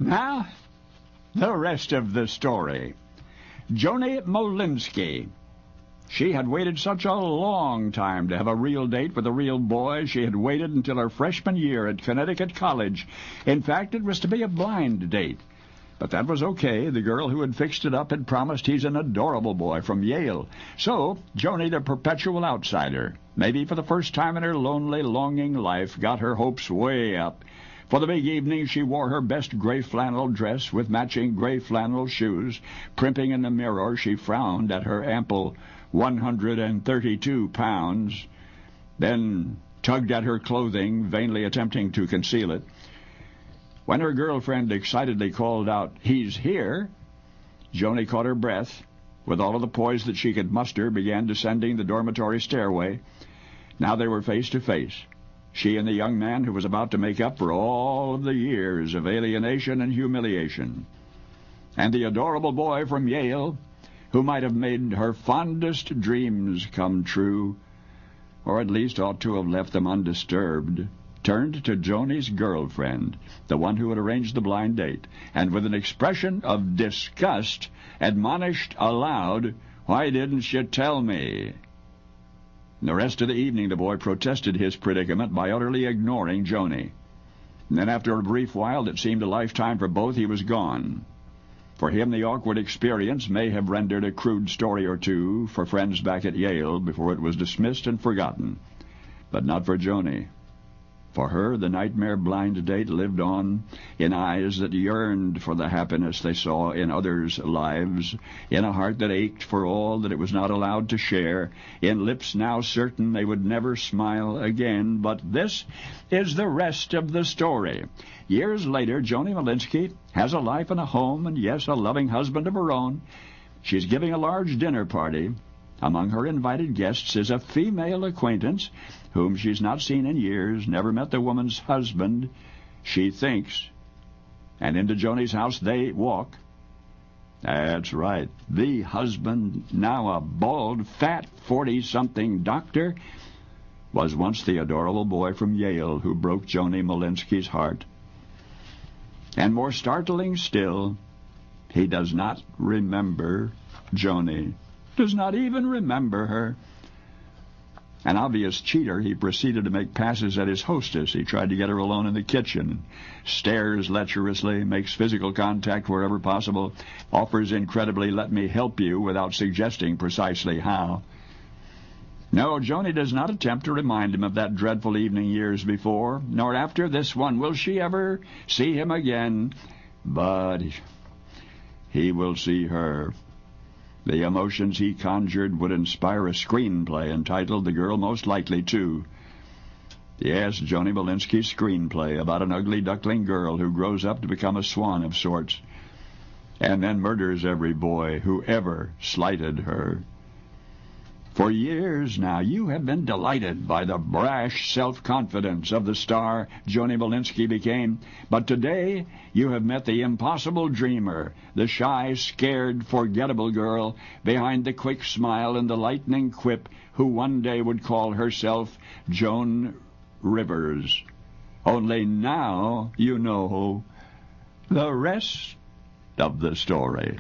Now, the rest of the story. Joni Molinsky. She had waited such a long time to have a real date with a real boy. She had waited until her freshman year at Connecticut College. In fact, it was to be a blind date. But that was okay. The girl who had fixed it up had promised he's an adorable boy from Yale. So, Joni, the perpetual outsider, maybe for the first time in her lonely, longing life, got her hopes way up. For the big evening, she wore her best gray flannel dress with matching gray flannel shoes. Primping in the mirror, she frowned at her ample 132 pounds, then tugged at her clothing, vainly attempting to conceal it. When her girlfriend excitedly called out, "He's here," Joni caught her breath. With all of the poise that she could muster, began descending the dormitory stairway. Now they were face to face, she and the young man who was about to make up for all of the years of alienation and humiliation. And the adorable boy from Yale, who might have made her fondest dreams come true, or at least ought to have left them undisturbed, turned to Joni's girlfriend, the one who had arranged the blind date, and with an expression of disgust admonished aloud, "Why didn't you tell me?" The rest of the evening the boy protested his predicament by utterly ignoring Joni. And then after a brief while that seemed a lifetime for both, he was gone. For him, the awkward experience may have rendered a crude story or two for friends back at Yale before it was dismissed and forgotten. But not for Joni. For her, the nightmare blind date lived on in eyes that yearned for the happiness they saw in others' lives, in a heart that ached for all that it was not allowed to share, in lips now certain they would never smile again. But this is the rest of the story. Years later, Joni Molinsky has a life and a home, and yes, a loving husband of her own. She's giving a large dinner party. Among her invited guests is a female acquaintance whom she's not seen in years, never met the woman's husband, she thinks. And into Joni's house they walk. That's right. The husband, now a bald, fat, 40-something doctor, was once the adorable boy from Yale who broke Joni Molinsky's heart. And more startling still, he does not remember Joni. Does not even remember her. An obvious cheater, he proceeded to make passes at his hostess. He tried to get her alone in the kitchen, stares lecherously, makes physical contact wherever possible, offers incredibly, "Let me help you," without suggesting precisely how. No, Joni does not attempt to remind him of that dreadful evening years before, nor after this one will she ever see him again. But he will see her. The emotions he conjured would inspire a screenplay entitled "The Girl Most Likely To." Yes, Joni Molinsky's screenplay about an ugly duckling girl who grows up to become a swan of sorts, and then murders every boy who ever slighted her. For years now, you have been delighted by the brash self-confidence of the star Joni Molinsky became. But today, you have met the impossible dreamer, the shy, scared, forgettable girl behind the quick smile and the lightning quip who one day would call herself Joan Rivers. Only now you know the rest of the story.